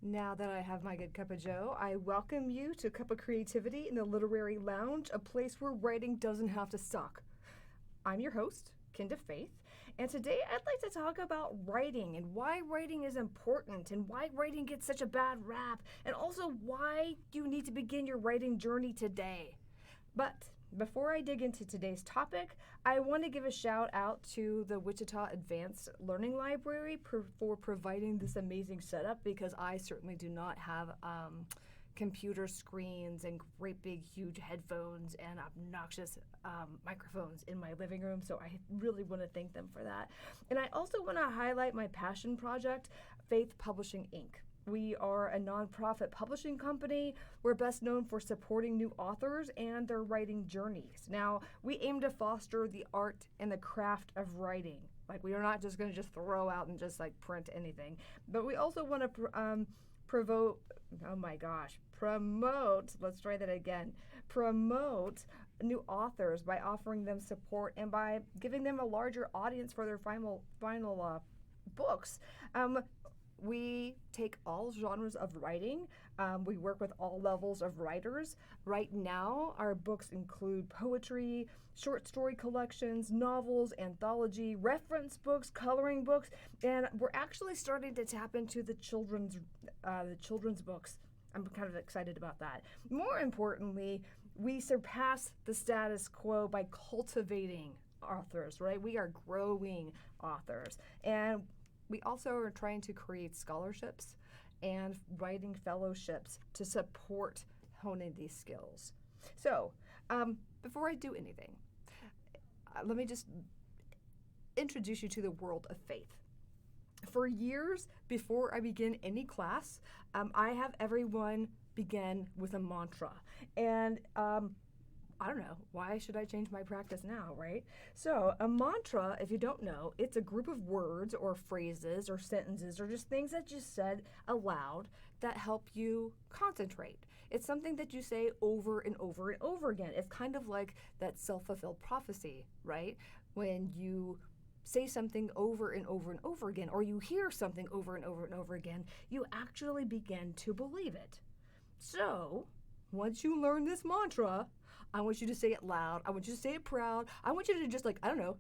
Now that I have my good cup of joe, I welcome you to Cuppa Creativity in the Literary Lounge, a place where writing doesn't have to suck. I'm your host, Kynda Faythe, and today I'd like to talk about writing and why writing is important and why writing gets such a bad rap, and also why you need to begin your writing journey today. But before I dig into today's topic, I want to give a shout out to the Wichita Advanced Learning Library for providing this amazing setup, because I certainly do not have computer screens and great big huge headphones and obnoxious microphones in my living room, so I really want to thank them for that. And I also want to highlight my passion project, Faythe Publishing, Inc. We are a nonprofit publishing company. We're best known for supporting new authors and their writing journeys. Now, we aim to foster the art and the craft of writing. Like, we are not just going to just throw out and just like print anything, but we also want to promote, let's try that again, promote new authors by offering them support and by giving them a larger audience for their final books. We take all genres of writing. We work with all levels of writers. Right now, our books include poetry, short story collections, novels, anthology, reference books, coloring books, and we're actually starting to tap into the children's books. I'm kind of excited about that. More importantly, we surpass the status quo by cultivating authors, right? We are growing authors. And we also are trying to create scholarships and writing fellowships to support honing these skills. So, before I do anything, let me just introduce you to the world of faith. For years before I begin any class, I have everyone begin with a mantra. And I don't know, why should I change my practice now, right? So a mantra, if you don't know, it's a group of words or phrases or sentences or just things that you said aloud that help you concentrate. It's something that you say over and over and over again. It's kind of like that self-fulfilled prophecy, right? When you say something over and over and over again, or you hear something over and over and over again, you actually begin to believe it. So once you learn this mantra, I want you to say it loud. I want you to say it proud. I want you to just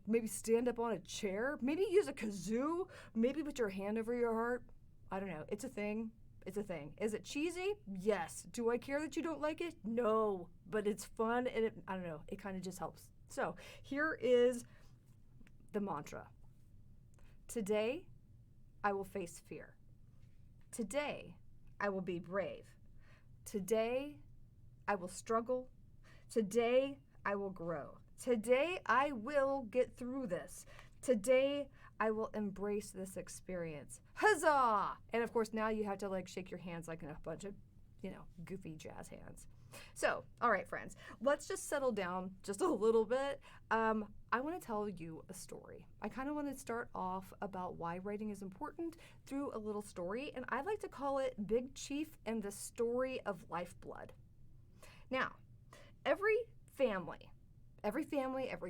maybe stand up on a chair, maybe use a kazoo, maybe put your hand over your heart. I don't know. It's a thing. It's a thing. Is it cheesy? Yes. Do I care that you don't like it? No. But it's fun and it kind of just helps. So here is the mantra. Today, I will face fear. Today, I will be brave. Today, I will struggle. Today, I will grow. Today, I will get through this. Today, I will embrace this experience. Huzzah! And of course, now you have to shake your hands like in a bunch of, goofy jazz hands. So, all right, friends, let's just settle down just a little bit. I want to tell you a story. I kind of want to start off about why writing is important through a little story, and I like to call it Big Chief and the Story of Lifeblood. Now, every family, every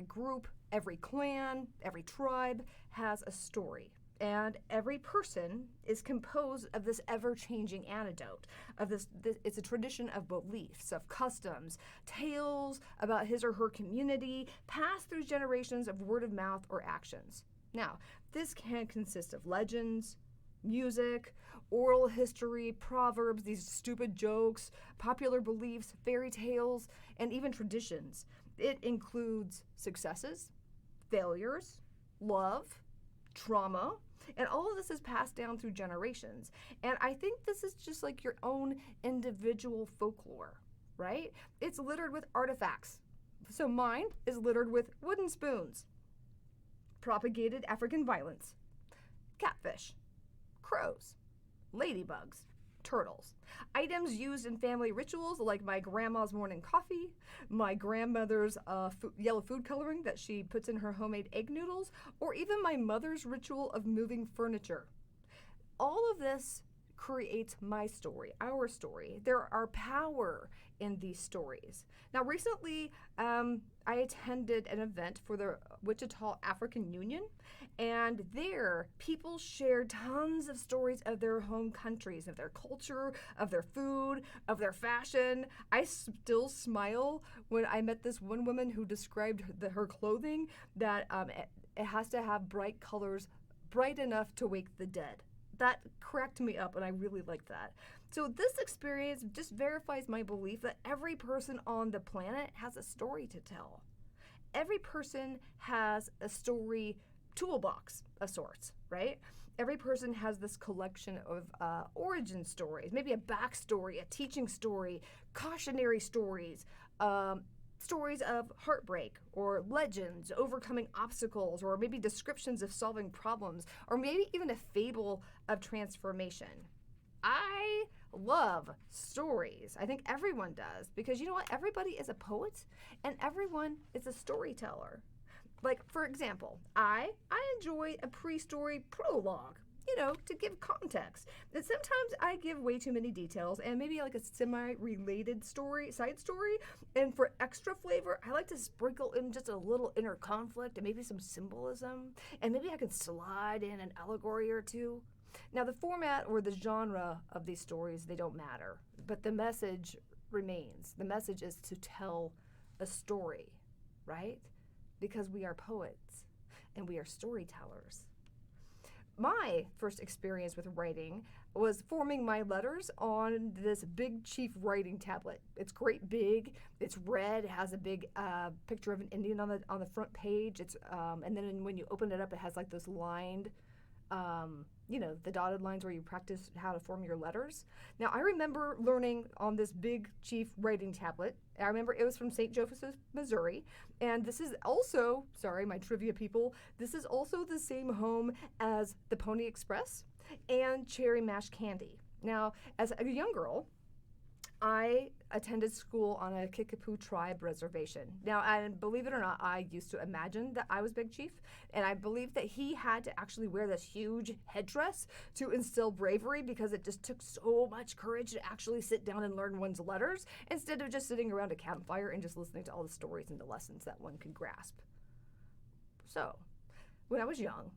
group, every clan, every tribe has a story. And every person is composed of this ever-changing anecdote, of this, it's a tradition of beliefs, of customs, tales about his or her community, passed through generations of word of mouth or actions. Now, this can consist of legends, music, oral history, proverbs, these stupid jokes, popular beliefs, fairy tales, and even traditions. It includes successes, failures, love, trauma, and all of this is passed down through generations. And I think this is just like your own individual folklore, right? It's littered with artifacts. So mine is littered with wooden spoons, propagated African violence, catfish, crows, ladybugs, turtles, items used in family rituals like my grandma's morning coffee, my grandmother's yellow food coloring that she puts in her homemade egg noodles, or even my mother's ritual of moving furniture. All of this creates my story, our story. There are power in these stories. Now, recently, I attended an event for the Wichita African Union, and there people shared tons of stories of their home countries, of their culture, of their food, of their fashion. I still smile when I met this one woman who described her clothing that it has to have bright colors, bright enough to wake the dead. That cracked me up, and I really liked that. So this experience just verifies my belief that every person on the planet has a story to tell. Every person has a story toolbox of sorts, right? Every person has this collection of origin stories, maybe a backstory, a teaching story, cautionary stories, stories of heartbreak or legends, overcoming obstacles, or maybe descriptions of solving problems, or maybe even a fable of transformation. I love stories. I think everyone does, because you know what? Everybody is a poet and everyone is a storyteller. Like, for example, I enjoy a pre-story prologue, to give context. And sometimes I give way too many details and maybe like a semi-related side story. And for extra flavor, I like to sprinkle in just a little inner conflict and maybe some symbolism. And maybe I can slide in an allegory or two. Now, the format or the genre of these stories, they don't matter, but the message remains. The message is to tell a story, right? Because we are poets and we are storytellers. My first experience with writing was forming my letters on this Big Chief writing tablet. It's great big, it's red, it has a big picture of an Indian on the front page. It's and then when you open it up, it has like those lined, the dotted lines where you practice how to form your letters. Now, I remember learning on this Big Chief writing tablet. I remember it was from St. Joseph's, Missouri. And this is also, sorry, my trivia people, this is also the same home as the Pony Express and Cherry Mash Candy. Now, as a young girl, I attended school on a Kickapoo tribe reservation. Now, and believe it or not, I used to imagine that I was Big Chief, and I believed that he had to actually wear this huge headdress to instill bravery, because it just took so much courage to actually sit down and learn one's letters instead of just sitting around a campfire and just listening to all the stories and the lessons that one could grasp. So, when I was young,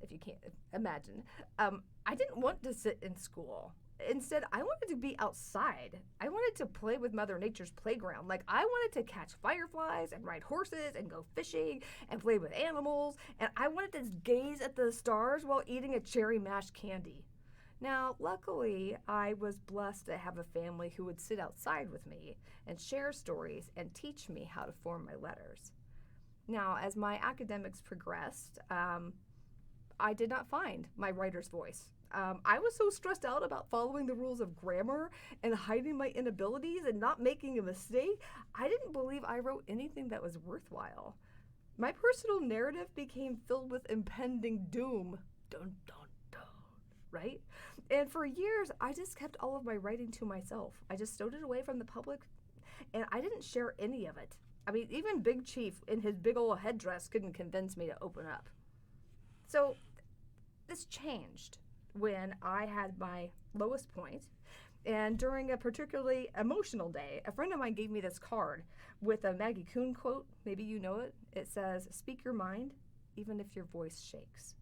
if you can't imagine, I didn't want to sit in school. Instead, I wanted to be outside. I wanted to play with Mother Nature's playground. Like, I wanted to catch fireflies and ride horses and go fishing and play with animals. And I wanted to gaze at the stars while eating a cherry mash candy. Now, luckily, I was blessed to have a family who would sit outside with me and share stories and teach me how to form my letters. Now, as my academics progressed, I did not find my writer's voice. I was so stressed out about following the rules of grammar and hiding my inabilities and not making a mistake, I didn't believe I wrote anything that was worthwhile. My personal narrative became filled with impending doom. Dun, dun, dun, right? And for years, I just kept all of my writing to myself. I just stowed it away from the public, and I didn't share any of it. I mean, even Big Chief in his big old headdress couldn't convince me to open up. So this changed when I had my lowest point, and during a particularly emotional day, a friend of mine gave me this card with a Maggie Kuhn quote. Maybe you know it. It says, "Speak your mind, even if your voice shakes."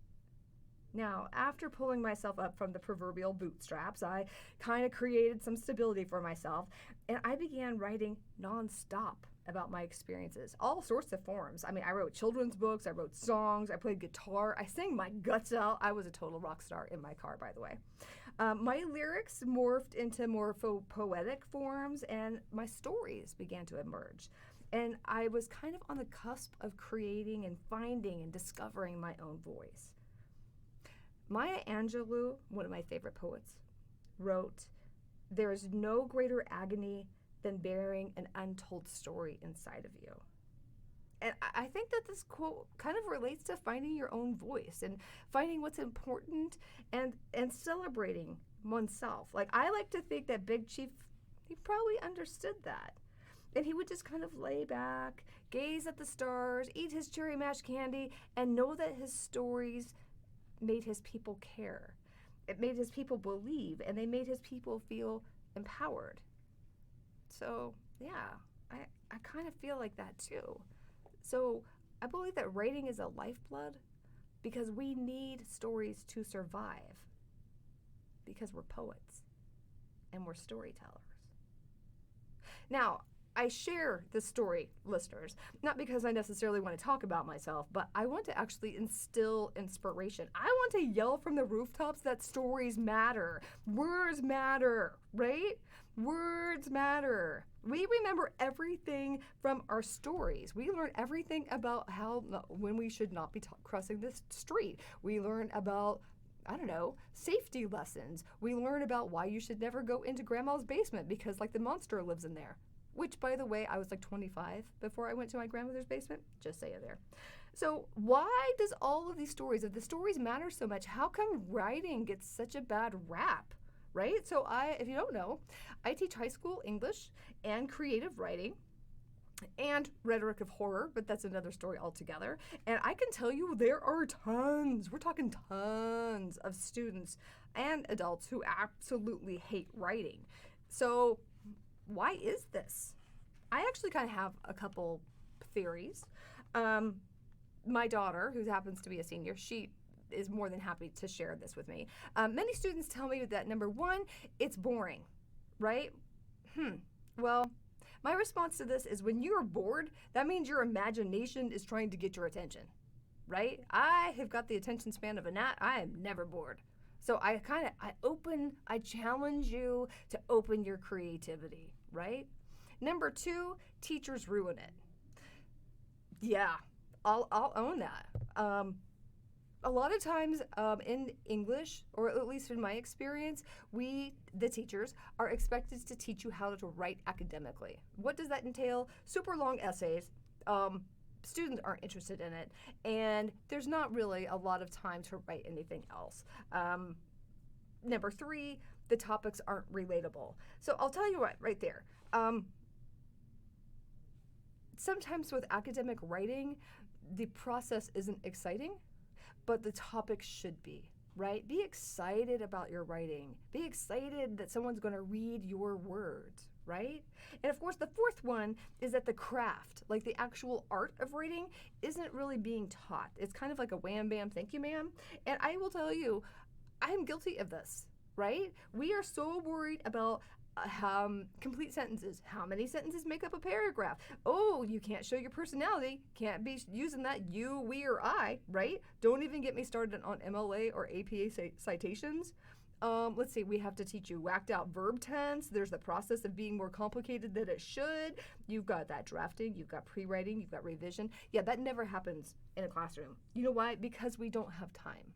Now, after pulling myself up from the proverbial bootstraps, I kind of created some stability for myself, and I began writing nonstop about my experiences, all sorts of forms. I mean, I wrote children's books, I wrote songs, I played guitar, I sang my guts out. I was a total rock star in my car, by the way. My lyrics morphed into more poetic forms, and my stories began to emerge. And I was kind of on the cusp of creating and finding and discovering my own voice. Maya Angelou, one of my favorite poets, wrote, "There is no greater agony than bearing an untold story inside of you." And I think that this quote kind of relates to finding your own voice and finding what's important and celebrating oneself. Like, I like to think that Big Chief, he probably understood that. And he would just kind of lay back, gaze at the stars, eat his cherry mash candy, and know that his stories made his people care. it made his people believe, and they made his people feel empowered. So yeah, I kind of feel like that too. So I believe that writing is a lifeblood because we need stories to survive, because we're poets and we're storytellers. Now, I share this story, listeners, not because I necessarily want to talk about myself, but I want to actually instill inspiration. I want to yell from the rooftops that stories matter. Words matter, right? Words matter. We remember everything from our stories. We learn everything about when we should not be crossing this street. We learn about, I don't know, safety lessons. We learn about why you should never go into grandma's basement because like the monster lives in there. Which, by the way, I was like 25 before I went to my grandmother's basement. Just say it there. So why does all of these stories, if the stories matter so much, how come writing gets such a bad rap, right? So if you don't know, I teach high school English and creative writing and rhetoric of horror, but that's another story altogether. And I can tell you there are tons, we're talking tons of students and adults who absolutely hate writing. So why is this? I actually kind of have a couple theories. My daughter, who happens to be a senior, she is more than happy to share this with me. Many students tell me that number one, it's boring, right? Well, my response to this is when you're bored, that means your imagination is trying to get your attention, right? I have got the attention span of a gnat. I am never bored. So I challenge you to open your creativity, right? Number two, teachers ruin it. Yeah, I'll own that. A lot of times in English, or at least in my experience, we, the teachers, are expected to teach you how to write academically. What does that entail? Super long essays. Students aren't interested in it, and there's not really a lot of time to write anything else. Number three, the topics aren't relatable. So I'll tell you what, right there. Sometimes with academic writing, the process isn't exciting, but the topic should be, right? Be excited about your writing. Be excited that someone's going to read your words, right? And of course, the fourth one is that the craft, like the actual art of writing, isn't really being taught. It's kind of like a wham, bam, thank you, ma'am. And I will tell you, I am guilty of this, right? We are so worried about complete sentences. How many sentences make up a paragraph? Oh, you can't show your personality. Can't be using that you, we, or I, right? Don't even get me started on MLA or APA citations. Let's see, we have to teach you whacked out verb tense. There's the process of being more complicated than it should. You've got that drafting, you've got pre-writing, you've got revision. Yeah, that never happens in a classroom. You know why? Because we don't have time.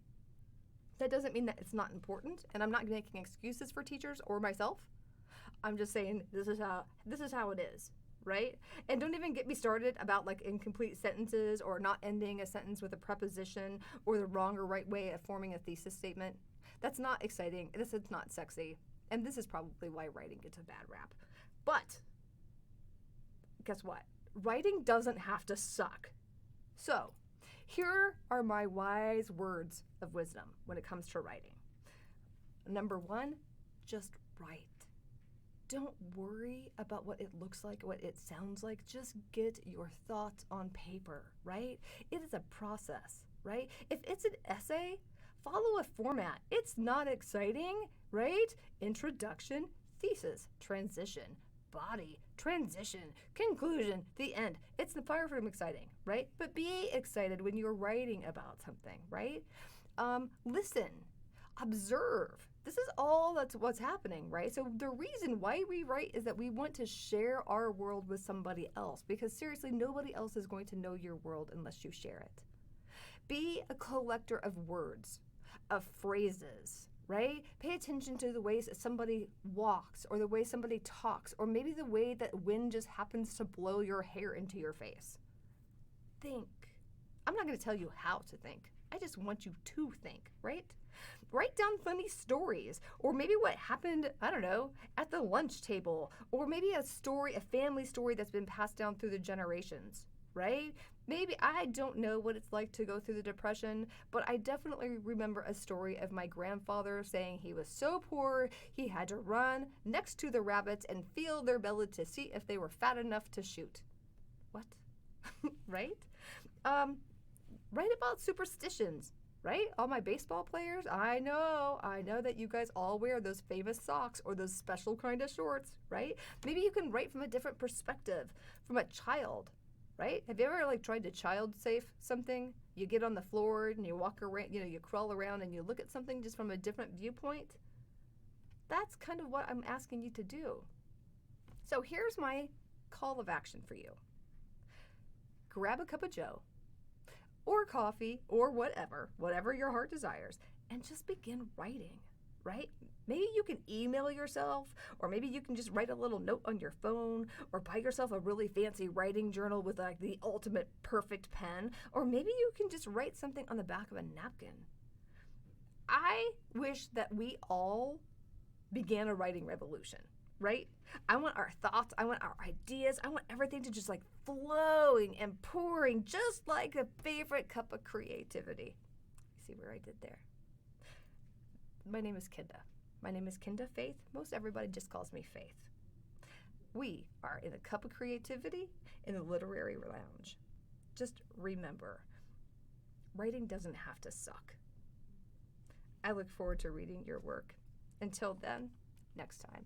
That doesn't mean that it's not important, and I'm not making excuses for teachers or myself. I'm just saying this is how it is, right? And don't even get me started about like incomplete sentences or not ending a sentence with a preposition or the wrong or right way of forming a thesis statement. That's not exciting. This is not sexy. And this is probably why writing gets a bad rap. But guess what? Writing doesn't have to suck. So here are my wise words of wisdom when it comes to writing. Number one, just write. Don't worry about what it looks like, what it sounds like. Just get your thoughts on paper, right? It is a process, right? If it's an essay, follow a format. It's not exciting, right? Introduction, thesis, transition, body, transition, conclusion, the end. It's the far from exciting, right? But be excited when you're writing about something, right? Listen, observe. This is all that's what's happening, right? So the reason why we write is that we want to share our world with somebody else, because seriously, nobody else is going to know your world unless you share it. Be a collector of words, of phrases, right? Pay attention to the ways that somebody walks, or the way somebody talks, or maybe the way that wind just happens to blow your hair into your face. Think. I'm not going to tell you how to think. I just want you to think, right? Write down funny stories, or maybe what happened, I don't know, at the lunch table, or maybe a story, a family story that's been passed down through the generations. right? Maybe I don't know what it's like to go through the Depression, but I definitely remember a story of my grandfather saying he was so poor he had to run next to the rabbits and feel their belly to see if they were fat enough to shoot. What? Right? Write about superstitions, right? All my baseball players, I know that you guys all wear those famous socks or those special kind of shorts, right? Maybe you can write from a different perspective, from a child, right? Have you ever tried to child safe something? You get on the floor and you walk around, you crawl around and you look at something just from a different viewpoint. That's kind of what I'm asking you to do. So here's my call of action for you. Grab a cup of joe or coffee or whatever your heart desires, and just begin writing, right? Maybe you can email yourself, or maybe you can just write a little note on your phone, or buy yourself a really fancy writing journal with the ultimate perfect pen, or maybe you can just write something on the back of a napkin. I wish that we all began a writing revolution, right? I want our thoughts, I want our ideas, I want everything to just flowing and pouring just like a favorite cup of creativity. See where I did there? My name is Kynda. My name is Kynda Faythe. Most everybody just calls me Faythe. We are in a cup of creativity in the literary lounge. Just remember, writing doesn't have to suck. I look forward to reading your work. Until then, next time.